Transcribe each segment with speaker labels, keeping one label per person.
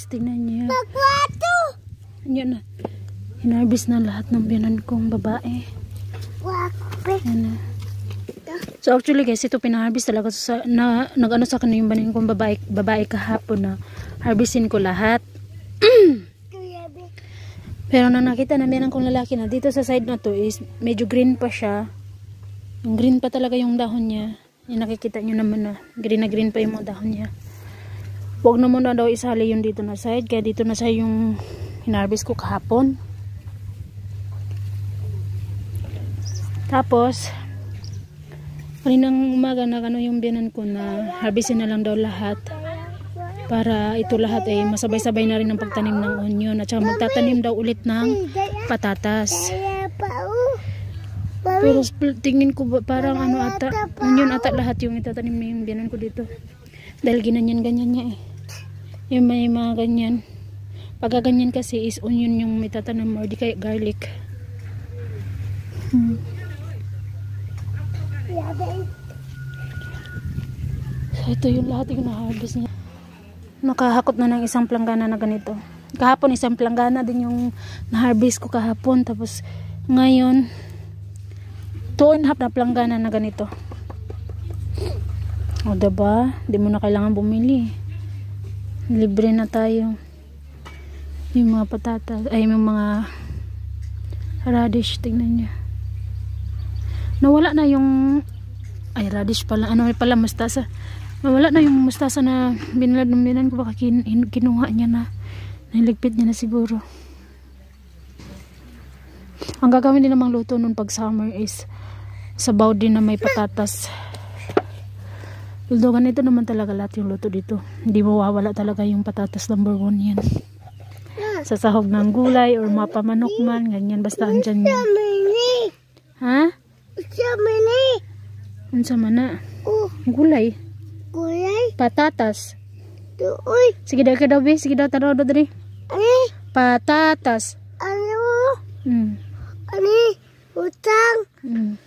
Speaker 1: tingnan niyo. Yan na. Hinarbis na lahat ng biyanan kong babae. Yan na. So actually guys, ito pinaharbis talaga sa nag-ano sa kanila yung banin kong babae kahapon na harbisin ko lahat. Pero nang nakita na meron kong lalaki na dito sa side na to is medyo green pa siya. Yung green pa talaga yung dahon niya. Yung nakikita nyo naman na green pa yung mga dahon niya. Huwag na muna daw isali yung dito na side. Kaya dito na sa yung hinarbis ko kahapon. Tapos kaninang umaga na yung biyanan ko na harbisin na lang daw lahat. Para ito lahat ay masabay-sabay na rin ng pagtanim ng onion. At saka magtatanim daw ulit ng patatas. Pero tingin ko parang ano ata, onion ata lahat yung itatanim na yung biyanan ko dito. Dahil ginanyan-ganyan niya eh. Yung may mga ganyan. Pagka ganyan kasi is onion yung may tatanim or di kaya garlic. So ito yung lahat yung na-harvest niya. Nakahakot na ng isang planggana na ganito. Kahapon isang planggana din yung na-harvest ko kahapon. Tapos ngayon 2.5 na planggana na ganito. O diba? Di mo na kailangan bumili. Libre na tayo. Yung mga patatas, ay yung mga radish, tingnan nyo. Nawala na yung, ay radish pala, ano pala mustasa. Nawala na yung mustasa na binilad ng binan ko. Baka kinuha niya na. Niligpit niya na siguro. Ang gagawin din namang luto nun pag summer is sabaw din na may patatas. Although ganito naman talaga lahat yung luto dito. Hindi mawawala talaga yung patatas, number 1 yan. Sa sahog ng gulay or mapamanok man, ganyan basta andyan yan. Ha? Unsa man na? Gulay. Patatas. Sige daw ka daw, be. Sige daw, tanaw daw dali. Patatas.
Speaker 2: Utang.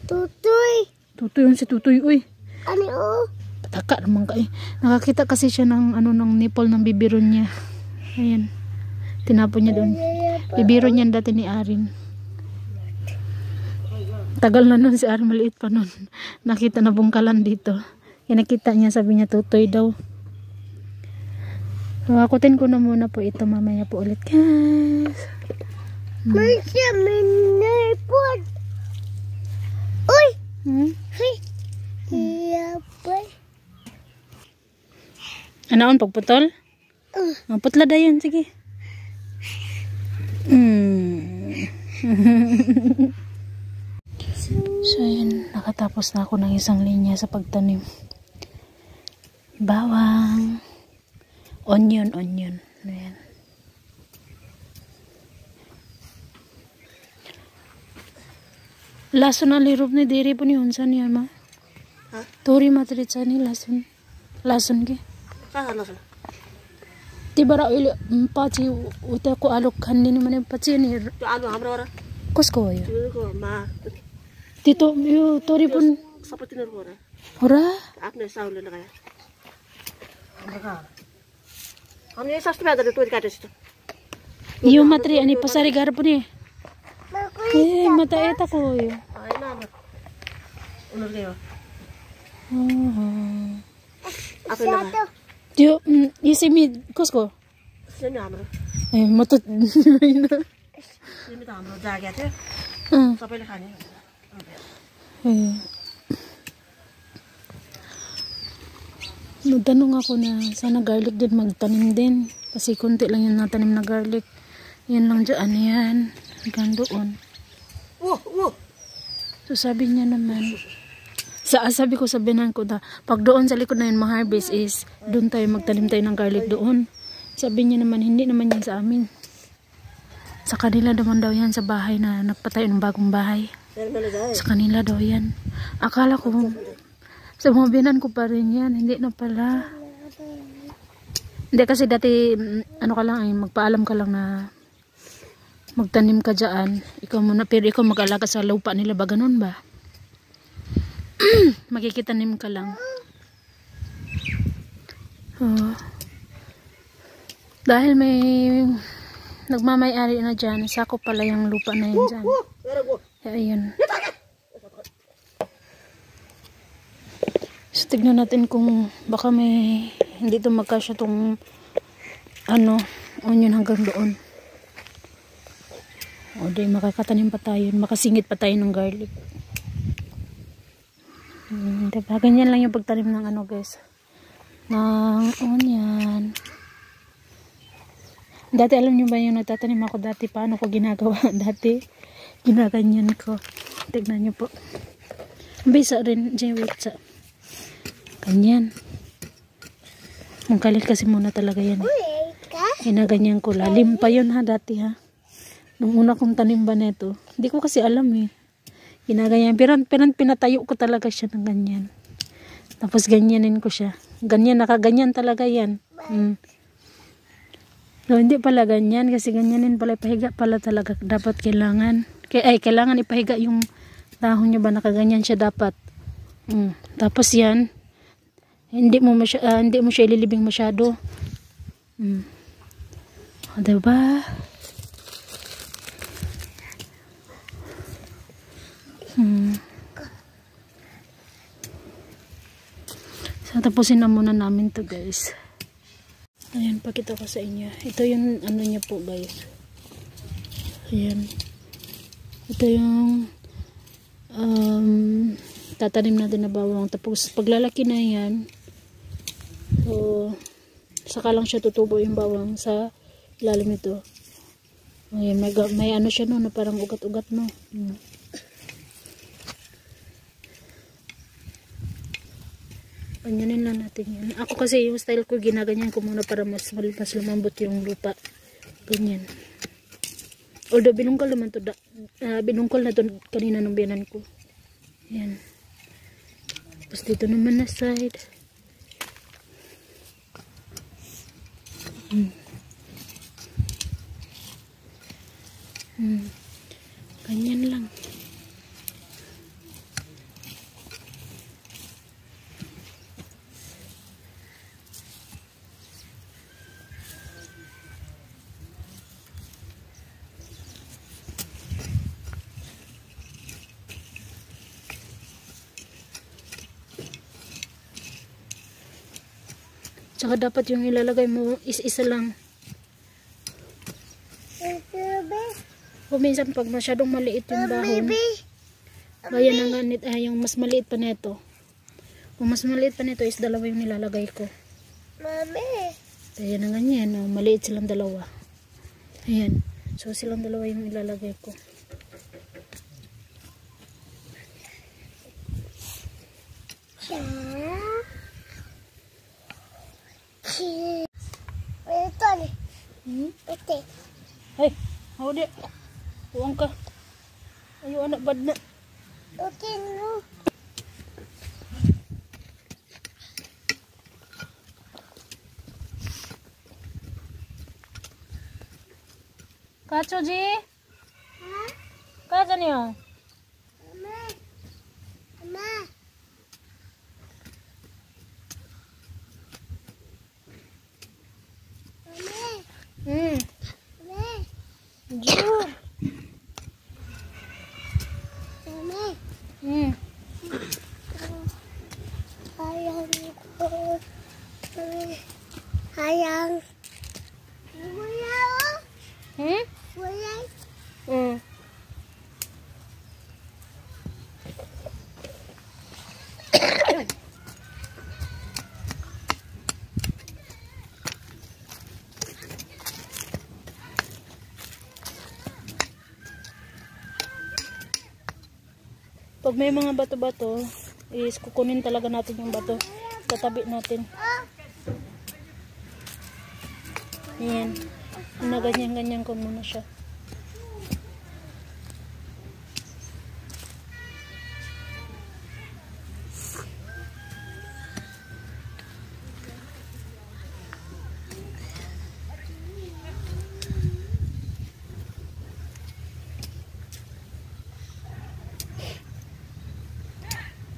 Speaker 2: Tutoy.
Speaker 1: Tutoy yun si Tutoy, uy.
Speaker 2: Ano?
Speaker 1: Pataka naman ka eh. Nakakita kasi siya ng ano ng nipple ng bibiron niya. Ayan. Tinapon niya doon. Bibiron niya dati ni Arin. Tagal na nun si Arin, maliit pa nun. Nakita na bungkalan dito. Kaya nakita niya, sabi niya Tutoy daw. So, akutin ko na muna po ito. Mamaya po ulit, guys.
Speaker 2: May siya minipod. Uy! Iyapay.
Speaker 1: Anaon, pagputol? Putla da yun, sige. So yun, nakatapos na ako ng isang linya sa pagtanim. Bawang. Onion. Ayan. Lason na lirob ni diri po ni unsan niya ma.
Speaker 2: Ha?
Speaker 1: Tori matrit sa ni lason. Lason ke.
Speaker 2: Saan lason?
Speaker 1: Ti bara ili pachi uta ko alok kanni ni mane pachi ni.
Speaker 2: Ano hamra ora?
Speaker 1: Kosko yo.
Speaker 2: Ko ma.
Speaker 1: Tito yo tori pun
Speaker 2: Sapatin ora.
Speaker 1: Ora?
Speaker 2: Apne saule na kaya. Hamne sastu bada to kata situ.
Speaker 1: Iyo matri ani pasari gar po ni. Mata eta ko yo.
Speaker 2: Ay na. Ulur kayo. Apa na?
Speaker 1: Yo isi mi kosko.
Speaker 2: Sini hamra.
Speaker 1: Matot.
Speaker 2: Sini ta hamra jaga te. Sapai le khane.
Speaker 1: Nagtanong ako na sana garlic din magtanim din. Kasi konti lang yung natanim na garlic. Yan lang dyan yan. Hanggang doon. So sabi niya naman. Sabi ko sa binan ko na pag doon sa likod na yun ma-harvest is doon tayo magtanim tayo ng garlic doon. Sabi niya naman hindi naman yan sa amin. Sa kanila naman daw yan sa bahay na nagpatayo ng bagong bahay. Sa kanila daw yan. Akala ko sa mga binan ko pa rin yan. Hindi na pala. Hindi kasi dati ano ka lang ay magpaalam ka lang na magtanim ka dyan. Ikaw muna, pero ikaw mag-alaga sa lupa nila ba? Ganun ba? Makikitanim ka lang. Dahil may nagmamay-ari na dyan, sako pala yung lupa na yun dyan. Kaya yun. So, tignan natin kung baka may hindi ito magkasya itong onion hanggang doon. O di makakatanim pa tayo, makasingit pa tayo ng garlic. Diba? Ganyan lang yung pagtanim ng guys, ng onion. Dati alam nyo ba yung nagtatanim ako dati, paano ko ginagawa dati? Ginaganyan ko. Tignan nyo po. Bisa rin, wait sa ganyan. Mangkalit kasi muna talaga yan. Ginaganyan ko. Lalim pa yun ha, dati ha. Nung una kong tanim ba neto, hindi ko kasi alam eh. Ginaganyan. Pero pinatayo ko talaga siya ng ganyan. Tapos ganyanin ko siya. Ganyan, nakaganyan talaga yan. So, hindi pala ganyan. Kasi ganyanin pala, ipahiga pala talaga. Dapat kailangan. Kailangan ipahiga yung dahon nyo ba. Nakaganyan siya dapat. Tapos yan. Hindi mo siya ililibing masyado. Diba? So, tapusin na muna namin to guys. Ayan, pakita ko sa inyo. Ito yung niya po guys. Ayan. Ito yung tatanim natin na bawang. Tapos paglalaki na yan, so saka lang siya tutubo yung bawang sa ilalim ito. Ayan, may siya no, na parang ugat-ugat no. Ganyanin lang natin yan. Ako kasi yung style ko, ginaganyan ko muna para mas lumambot yung lupa. Ganyan. Although binungkol naman to, binungkol na to kanina ng biyanan ko. Yan. Tapos dito naman na side. Ganyan lang. Tsaka dapat yung ilalagay mo is-isa lang. O minsan pag masyadong maliit yung dahon, gaya na nga yung mas maliit pa neto. Kung mas maliit pa neto is dalawa yung nilalagay ko. Kaya na ganyan, maliit silang dalawa. Ayan. So silang dalawa yung ilalagay ko. Hey, how di? Huwag ka. Ayaw anak bad na. Kacho ji? Kacho niyo?
Speaker 3: Hayang.
Speaker 1: Pag may mga bato-bato, is kukunin talaga natin yung bato. Tatabi natin. Ayan. Ganyan-ganyan ko muna siya.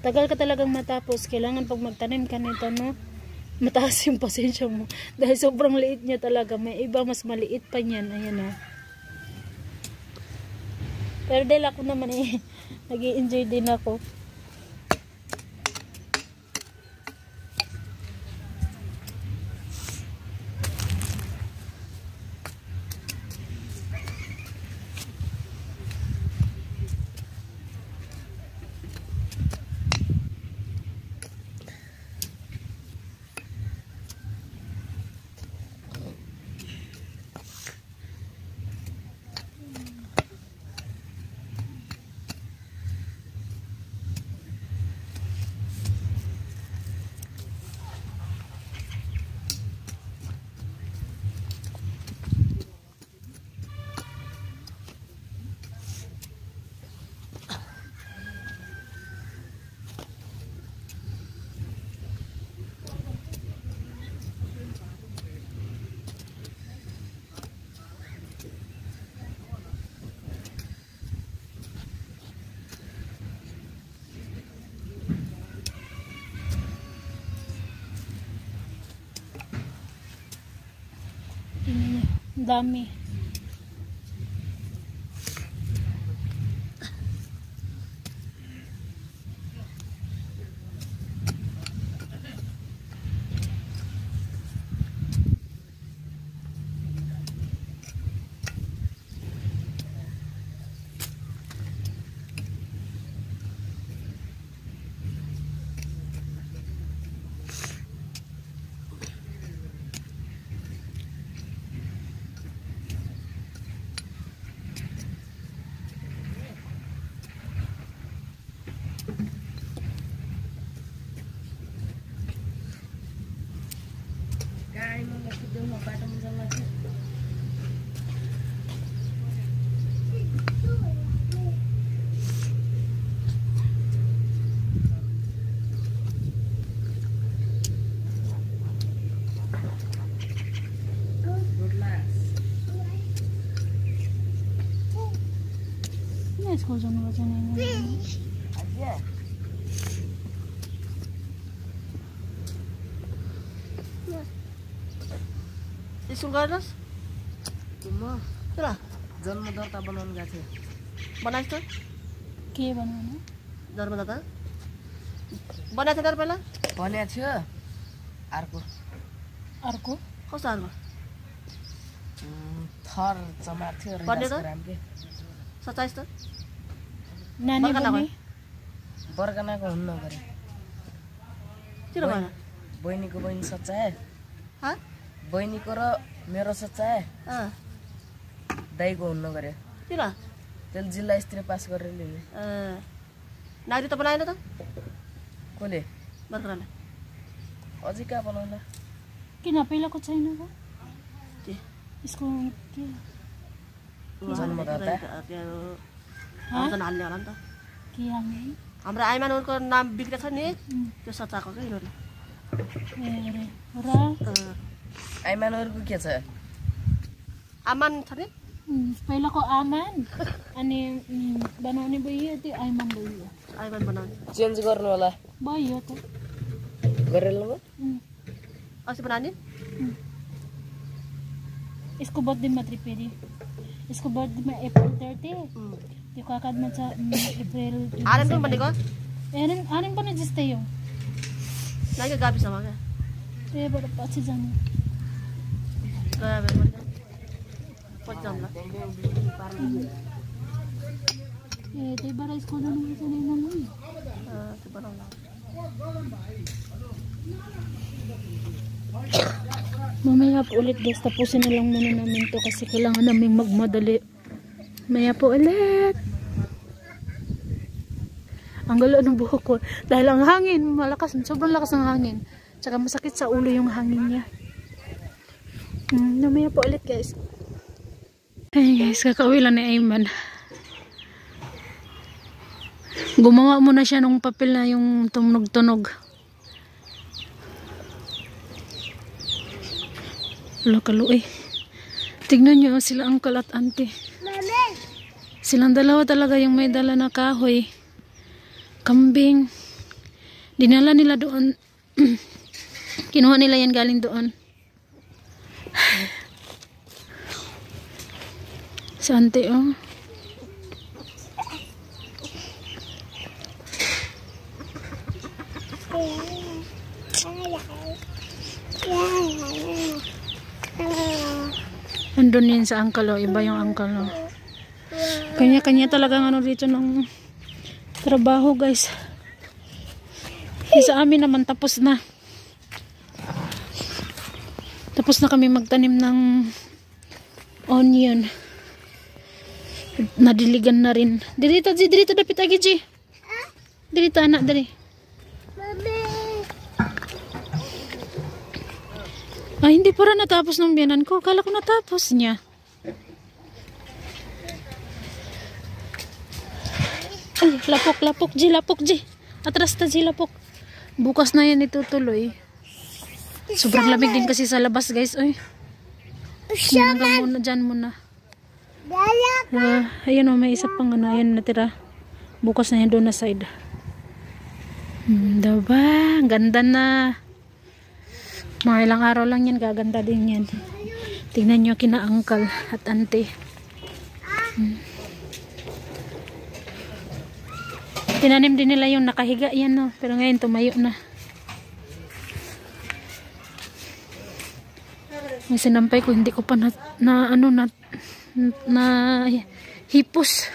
Speaker 1: Tagal ka talagang matapos. Kailangan pag magtanim ka nito, no? Mataas yung pasensya mo. Dahil sobrang liit niya talaga. May iba mas maliit pa niyan. Ayan o. Pero dahil ako naman eh, nag-i-enjoy din ako. Ang dami. School zone was in
Speaker 2: Yeah. School गर्नुहोस्
Speaker 3: म
Speaker 2: ल
Speaker 3: जन्म दर्ता बनाउन गएको थिएँ।
Speaker 2: बनाइस् त
Speaker 1: के बनाउनु?
Speaker 2: जन्मदाता बनाएको थियो तर पहिला
Speaker 3: भनेको थियो अर्को
Speaker 1: अर्को
Speaker 2: कस्तो अर्को
Speaker 3: थर चमार थियो
Speaker 2: भन्ने त?
Speaker 3: रामके
Speaker 2: सचाइस् त
Speaker 1: नानी
Speaker 2: बर्खा
Speaker 1: बहिनी
Speaker 3: बर्गनाको हुन्न गरे
Speaker 2: किन भएन
Speaker 3: बहिनीको बहिनी सच्चाए
Speaker 2: हा
Speaker 3: बहिनीको र मेरो सच्चाए
Speaker 2: अँ
Speaker 3: दाइको हुन्न गरे
Speaker 2: किन
Speaker 3: त्यसले जिल्ला स्तरीय पास गरेर ल्याउने
Speaker 2: नागरिक त बनाएन त
Speaker 3: कसले
Speaker 2: बर्खराले
Speaker 3: अझै कहाँ बनाउला
Speaker 1: किन पहिलाको छैन र
Speaker 2: के
Speaker 1: यसको के
Speaker 3: जन्मदाता
Speaker 2: हाल्ने होला नि त
Speaker 1: के हामी
Speaker 2: हाम्रो आइमानहरूको नाम बिग्रेको छ नि त्यो सचाएको क्या यिनीहरूले
Speaker 1: ए र
Speaker 3: आइमानहरूको के छ
Speaker 2: आमान छ नि
Speaker 1: पहिलाको आमान अनि बनाउने भयो त्यो आइमान भयो
Speaker 2: आइमान बनाउने
Speaker 3: चेन्ज गर्नु होला
Speaker 1: भयो त
Speaker 3: गरेर ल
Speaker 2: अस्ति बनाउने
Speaker 1: यसको बर्थडे मात्रै फेरि यसको बर्थडेमा अप्रिल 30 त्यो काकादमा छ अप्रिल
Speaker 2: आर्यन पनि भनेको
Speaker 1: आर्यन पनि जस्तै हो
Speaker 2: नाइके गाविसमा क्या
Speaker 1: त्यहीबाट पछि जानु
Speaker 2: गयो भने पछि जाउँला
Speaker 1: ए त्यहीबाट स्कुल जानु छैन
Speaker 2: त्यो बनाउँला
Speaker 1: mamaya po ulit guys, tapusin na lang muna namin to kasi kailangan namin magmadali. Mamaya po ulit. Ang galo ng buhok ko dahil ang hangin, malakas, sobrang lakas ng hangin. Tsaka masakit sa ulo yung hangin niya. Mamaya po ulit guys. Ay guys, kakauwi lang ni Ayman. Gumawa muna siya ng papel na yung tunog-tunog. Kalo eh. Tignan nyo sila uncle at auntie. Silang dalawa talaga yung may dala na kahoy. Kambing. Dinala nila doon Kinuha nila yan galing doon. Sante, oh. Andun yun sa uncle, oh. Iba yung uncle, oh. Kanya-kanya talagang ano dito ng trabaho, guys. Sa amin naman tapos na. Tapos na kami magtanim ng onion. Nadiligan na rin. Dirito dapit agi, G. Dirito, anak, dari. Ay, hindi pa rin natapos ng biyanan ko. Kala ko natapos niya. Ay, lapok, G. Atras ta, G, lapok. Bukas na yan itutuloy. Sobrang lamig din kasi sa labas, guys. Ay. Hanggang muna, dyan muna. Ayan o, may isa pang ano, ayan natira. Bukas na yan doon na side. Diba? Ganda na. Mga ilang araw lang yan, gaganda din yan. Tingnan nyo kina uncle at auntie. Tinanim din nila yung nakahiga yan, no? Pero ngayon tumayo na. Yung sinampay ko, hindi ko pa na hipos.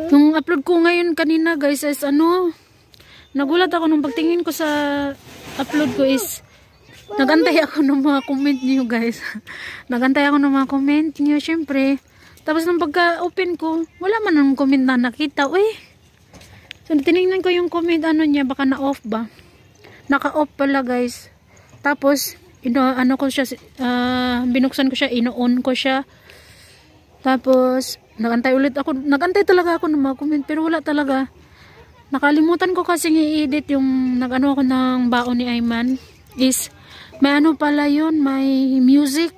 Speaker 1: Yung upload ko ngayon kanina, guys, is ano, nagulat ako nung pagtingin ko sa upload ko is nagantay ako ng mga comment niyo, guys. Nagantay ako ng mga comment niyo, syempre. Tapos nung pagka-open ko, wala man ng comment na nakita. Uy. So tinignan ko yung comment ano niya, baka na-off ba? Naka-off pala, guys. Tapos ano ko siya, binuksan ko siya, ino-on ko siya. Tapos nagantay talaga ako ng mga comment, pero wala talaga. Nakalimutan ko kasi i-edit yung nag-ano ako ng baon ni Ayman is may ano pala yun, may music.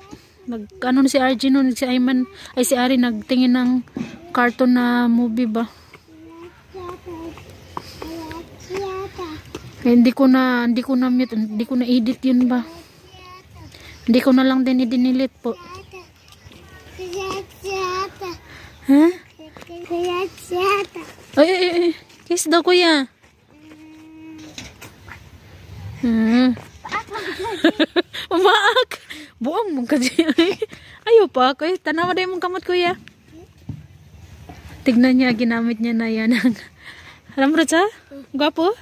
Speaker 1: Nag-ano si RG nun, si Ayman, ay si Ari nagtingin ng cartoon na movie ba. Eh, hindi ko na mute, hindi ko na edit yun ba. Hindi ko na lang din i-delete po. Ha? Ay. Kiss daw, kuya. Umaak. Buang mong kasi. Ayaw pa. Tanawa na yung kamot, kuya. Tignan niya, ginamit niya na yan. Alam mo, sa? Gwapo?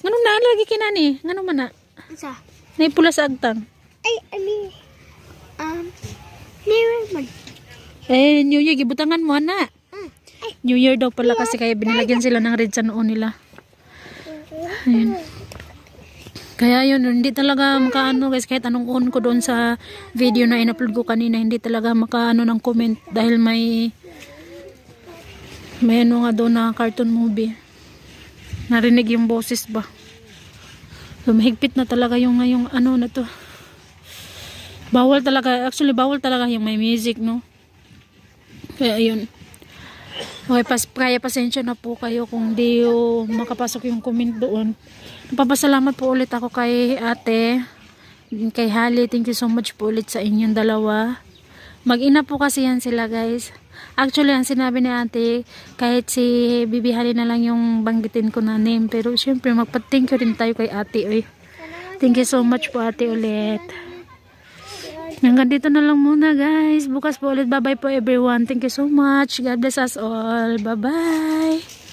Speaker 1: Ganun na, lagi kinani. Ganun man na? Naipula sa agtang.
Speaker 4: Ay, New Year man.
Speaker 1: New Year, gibutangan mo, na. New Year daw pala kasi kaya binilagyan sila ng red sa noon nila. Ayun. Kaya yun, hindi talaga makaano, guys, kahit anong on ko doon sa video na in-upload ko kanina, hindi talaga makaano ng comment dahil may ano nga doon na cartoon movie. Narinig yung boses ba. So, mahigpit na talaga yung ngayong ano na to. Bawal talaga yung may music, no? Kaya yun. Okay, kaya pasensya na po kayo kung di makapasok yung comment doon. Napapasalamat po ulit ako kay ate, kay Hali. Thank you so much po ulit sa inyong dalawa. Mag-ina po kasi yan sila, guys. Actually, ang sinabi ni ate, kahit si Bibi Hali na lang yung banggitin ko na name. Pero syempre, magpa-thank you rin tayo kay ate. Oy. Thank you so much po ate ulit. Hanggang dito na lang muna, guys. Bukas po ulit. Bye-bye po everyone. Thank you so much. God bless us all. Bye-bye.